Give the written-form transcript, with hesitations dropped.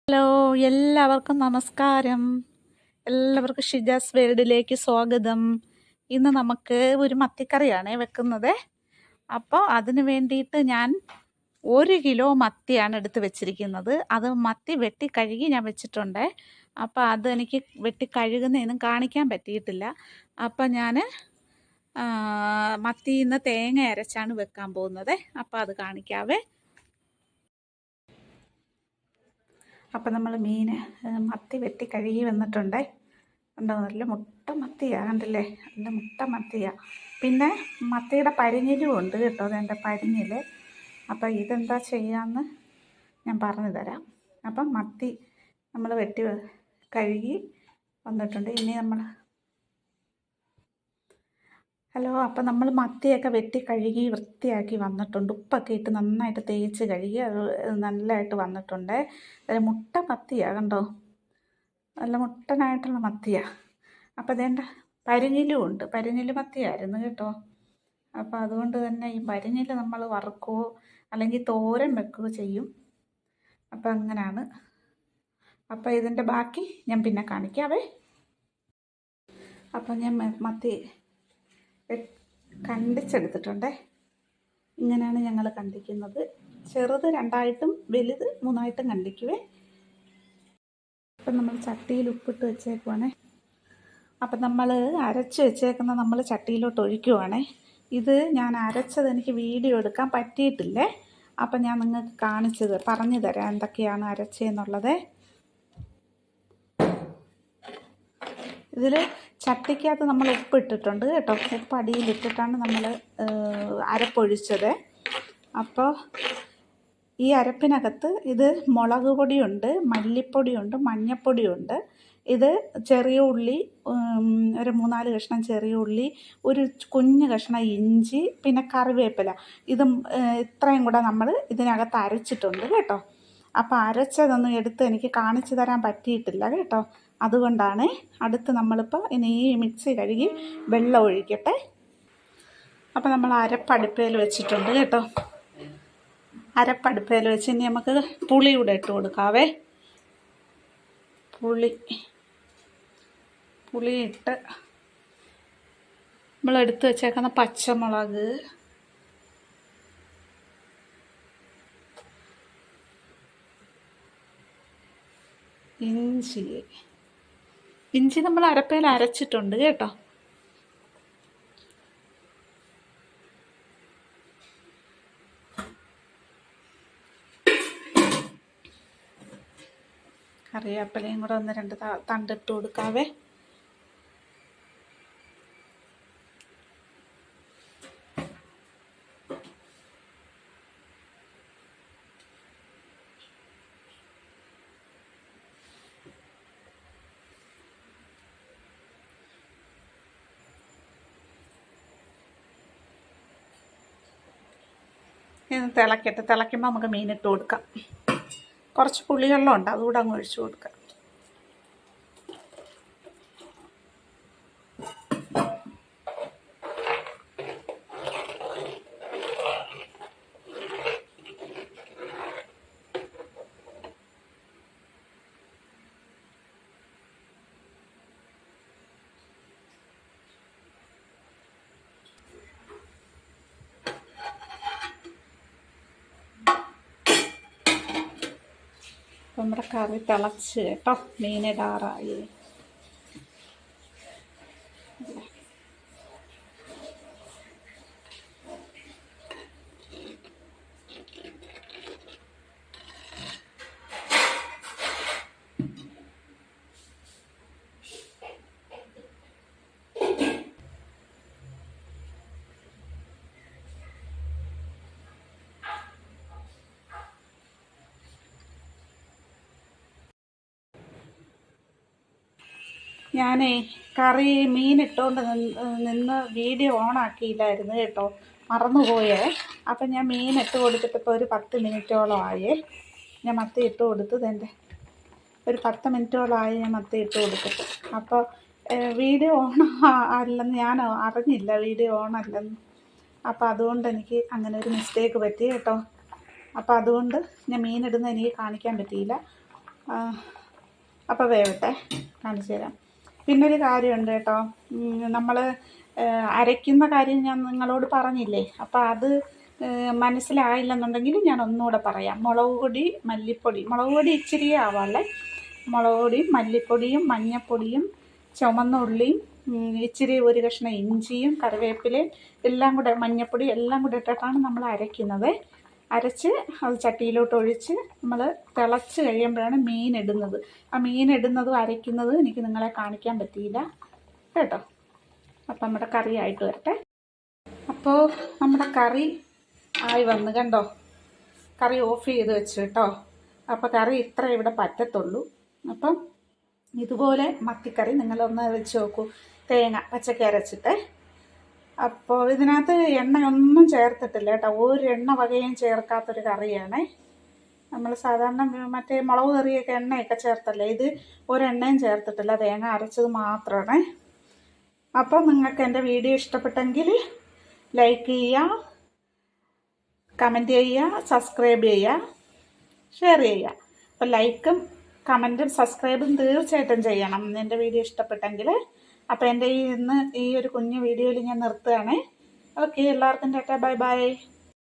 Hello, എല്ലാവർക്കും നമസ്കാരം. എല്ലാവർക്കും ഷിജാസ് വേൾഡിലേക്ക് സ്വാഗതം. ഇന്ന് നമുക്ക് ഒരു മത്തിക്കറിയാണ് വെക്കുന്നത്. അപ്പോൾ അതിന് വേണ്ടിയിട്ട് ഞാൻ 1 കിലോ മത്തിയാണ് എടുത്ത് വെച്ചിരിക്കുന്നത്. അത് മത്തി വെട്ടി കഴുകി ഞാൻ വെച്ചിട്ടുണ്ട്. അപ്പോൾ അത് എനിക്ക് വെട്ടി കഴുകുന്നതൊന്നും കാണിക്കാൻ പറ്റിയിട്ടില്ല. അപ്പോൾ ഞാൻ മത്തിയിൽ നിന്ന് തേങ്ങ അരച്ചാണ് വെക്കാൻ പോകുന്നത്. അപ്പോൾ അത് കാണിക്കാവേ. അപ്പം നമ്മൾ മത്തി വെട്ടി കഴുകി വന്നിട്ടുണ്ട്. കണ്ടോ, നല്ല മുട്ട മത്തിയാണ്, കണ്ടില്ലേ? നല്ല മുട്ട മത്തിയാണ്. പിന്നെ മത്തിയുടെ പരിഞ്ഞിലും ഉണ്ട് കേട്ടോ, അതെൻ്റെ പരിഞ്ഞിൽ. അപ്പം ഇതെന്താ ചെയ്യാമെന്ന് ഞാൻ പറഞ്ഞു തരാം. അപ്പം മത്തി നമ്മൾ വെട്ടി കഴുകി വന്നിട്ടുണ്ട്. ഇനി അപ്പം നമ്മൾ മത്തിയൊക്കെ വെട്ടി കഴുകി വൃത്തിയാക്കി വന്നിട്ടുണ്ട്. ഉപ്പൊക്കെ ഇട്ട് നന്നായിട്ട് തേച്ച് കഴുകി അത് നല്ലതായിട്ട് വന്നിട്ടുണ്ട്. മുട്ട മത്തിയാണ്, കണ്ടോ? നല്ല മുട്ടനായിട്ടുള്ള മത്തിയാണ്. അപ്പോൾ അതേണ്ട പരിഞ്ഞിലും ഉണ്ട്. പരിഞ്ഞിൽ മത്തിയായിരുന്നു കേട്ടോ. അപ്പോൾ അതുകൊണ്ട് തന്നെ ഈ പരിഞ്ഞിൽ നമ്മൾ വറുക്കുകയോ അല്ലെങ്കിൽ തോരൻ വെക്കുകയോ ചെയ്യും. അപ്പം അങ്ങനെയാണ്. അപ്പോൾ ഇതിൻ്റെ ബാക്കി ഞാൻ പിന്നെ കാണിക്കാവേ. അപ്പം ഞാൻ മത്തി കണ്ടിച്ചെടുത്തിട്ടുണ്ട്. ഇങ്ങനെയാണ് ഞങ്ങൾ കണ്ടിക്കുന്നത്. ചെറുത് 2ആയിട്ടും വലുത് 3ആയിട്ടും കണ്ടിക്കുവേ. അപ്പം നമ്മൾ ചട്ടിയിൽ ഉപ്പിട്ട് വെച്ചേക്കുവാണേ. അപ്പം നമ്മൾ അരച്ച് വെച്ചേക്കുന്ന നമ്മൾ ചട്ടിയിലോട്ട് ഒഴിക്കുവാണേ. ഇത് ഞാൻ അരച്ചത് എനിക്ക് വീഡിയോ എടുക്കാൻ പറ്റിയിട്ടില്ലേ. അപ്പം ഞാൻ നിങ്ങൾക്ക് പറഞ്ഞു തരാം എന്തൊക്കെയാണ് അരച്ചതെന്നുള്ളത്. ഇതിൽ ചട്ടിക്കകത്ത് നമ്മൾ ഉപ്പിട്ടിട്ടുണ്ട് കേട്ടോ. ഉപ്പ് അടിയിലിട്ടിട്ടാണ് നമ്മൾ അരപ്പൊഴിച്ചത്. അപ്പോൾ ഈ അരപ്പിനകത്ത് ഇത് മുളക് പൊടിയുണ്ട്, മല്ലിപ്പൊടിയുണ്ട്, മഞ്ഞൾപ്പൊടിയുണ്ട്. ഇത് ചെറിയ ഉള്ളി, ഒരു 3-4 കഷ്ണം ചെറിയ ഉള്ളി, ഒരു കുഞ്ഞ് കഷ്ണം ഇഞ്ചി, പിന്നെ കറിവേപ്പില. ഇതും ഇത്രയും കൂടെ നമ്മൾ ഇതിനകത്ത് അരച്ചിട്ടുണ്ട് കേട്ടോ. അപ്പോൾ അരച്ചതൊന്നും എടുത്ത് എനിക്ക് കാണിച്ചു തരാൻ പറ്റിയിട്ടില്ല കേട്ടോ. അതുകൊണ്ടാണ് അടുത്ത് നമ്മളിപ്പോൾ ഇനി ഈ മിക്സി കഴുകി വെള്ളം ഒഴിക്കട്ടെ. അപ്പോൾ നമ്മൾ അരപ്പടുപ്പയിൽ വെച്ചിട്ടുണ്ട് കേട്ടോ. അരപ്പടുപ്പയിൽ വെച്ച് ഇനി നമുക്ക് പുളി കൂടെ ഇട്ട് കൊടുക്കാവേ. പുളിയിട്ട് നമ്മളെടുത്ത് വെച്ചേക്കുന്ന പച്ചമുളക്, ഇഞ്ചി നമ്മൾ അരപ്പയിൽ അരച്ചിട്ടുണ്ട് കേട്ടോ. കറിവേപ്പിലയും കൂടെ 1-2 തണ്ടിട്ട് കൊടുക്കാവേ. തിളയ്ക്കുമ്പോൾ നമുക്ക് മീനിട്ട് കൊടുക്കാം. കുറച്ച് പുളിവെള്ളമുണ്ട്, അതുകൂടെ അങ്ങ് ഒഴിച്ചു കൊടുക്കാം. നമ്മുടെ കറി തിളച്ച് കേട്ടോ, മീനിടാറായി. ഞാനേ മീനിട്ടുകൊണ്ട് നിന്ന് വീഡിയോ ഓണാക്കിയില്ലായിരുന്നു കേട്ടോ, മറന്നുപോയേ. അപ്പം ഞാൻ മീനിട്ട് കൊടുത്തിട്ടിപ്പോൾ ഒരു 10 മിനിറ്റോളം ആയേ. ഞാൻ മത്തി ഇട്ട് കൊടുത്തത് ഒരു 10 മിനിറ്റോളമായി ഞാൻ മത്തി ഇട്ട് കൊടുത്തിട്ട്. അപ്പോൾ വീഡിയോ ഓൺ അല്ലെന്ന് ഞാൻ അറിഞ്ഞില്ല, വീഡിയോ ഓണല്ലെന്ന്. അപ്പോൾ അതുകൊണ്ട് എനിക്ക് അങ്ങനെ ഒരു മിസ്റ്റേക്ക് പറ്റി കേട്ടോ. അപ്പോൾ അതുകൊണ്ട് ഞാൻ മീനിടുന്നത് എനിക്ക് കാണിക്കാൻ പറ്റിയില്ല. അപ്പോൾ വേവട്ടെ, കാണിച്ചു തരാം. പിന്നൊരു കാര്യമുണ്ട് കേട്ടോ, നമ്മൾ അരയ്ക്കുന്ന കാര്യം ഞാൻ നിങ്ങളോട് പറഞ്ഞില്ലേ, അപ്പോൾ അത് മനസ്സിലായില്ലെന്നുണ്ടെങ്കിൽ ഞാൻ ഒന്നുകൂടെ പറയാം. മുളക് പൊടി, മല്ലിപ്പൊടി, മുളക് പൊടി ഇച്ചിരി ആവാമല്ലേ, മുളക് പൊടിയും മല്ലിപ്പൊടിയും മഞ്ഞൾപ്പൊടിയും ചുവന്ന ഉള്ളിയും ഇച്ചിരി ഒരു കഷ്ണം ഇഞ്ചിയും കറിവേപ്പിലയും എല്ലാം കൂടെ, മഞ്ഞൾപ്പൊടി എല്ലാം കൂടെ ഇട്ടിട്ടാണ് നമ്മൾ അരയ്ക്കുന്നത്. അരച്ച് അത് ചട്ടിയിലോട്ട് ഒഴിച്ച് നമ്മൾ തിളച്ച് കഴിയുമ്പോഴാണ് മീൻ ഇടുന്നത്. ആ മീൻ ഇടുന്നതും അരയ്ക്കുന്നതും എനിക്ക് നിങ്ങളെ കാണിക്കാൻ പറ്റിയില്ല കേട്ടോ. അപ്പം നമ്മുടെ കറി ആയിട്ട് വരട്ടെ. അപ്പോൾ നമ്മുടെ കറി ആയി വന്ന് കണ്ടോ, കറി ഓഫ് ചെയ്ത് വെച്ചു കേട്ടോ. അപ്പോൾ കറി ഇത്ര ഇവിടെ പറ്റത്തുള്ളൂ. അപ്പം ഇതുപോലെ മത്തിക്കറി നിങ്ങളൊന്ന് വെച്ച് നോക്കൂ, തേങ്ങ പച്ചക്ക അരച്ചിട്ട്. അപ്പോൾ ഇതിനകത്ത് എണ്ണയൊന്നും ചേർത്തിട്ടില്ല കേട്ടോ, ഒരു എണ്ണ വകയും ചേർക്കാത്തൊരു കറിയാണ്. നമ്മൾ സാധാരണ മറ്റേ മുളക് കറിയൊക്കെ എണ്ണയൊക്കെ ചേർത്തല്ലേ, ഇത് ഒരെണ്ണയും ചേർത്തിട്ടില്ല, തേങ്ങ അരച്ചത് മാത്രമാണ്. അപ്പോൾ നിങ്ങൾക്ക് എൻ്റെ വീഡിയോ ഇഷ്ടപ്പെട്ടെങ്കിൽ ലൈക്ക് ചെയ്യുക, കമൻറ്റ് ചെയ്യുക, സബ്സ്ക്രൈബ് ചെയ്യുക, ഷെയർ ചെയ്യുക. അപ്പോൾ ലൈക്കും കമൻറ്റും സബ്സ്ക്രൈബും തീർച്ചയായിട്ടും ചെയ്യണം എൻ്റെ വീഡിയോ ഇഷ്ടപ്പെട്ടെങ്കിൽ. അപ്പോൾ എൻ്റെ ഈ ഒരു കുഞ്ഞു വീഡിയോയിൽ ഞാൻ നിർത്തുകയാണ്. ഓക്കെ, എല്ലാവർക്കും ടാറ്റാ, ബൈ ബൈ.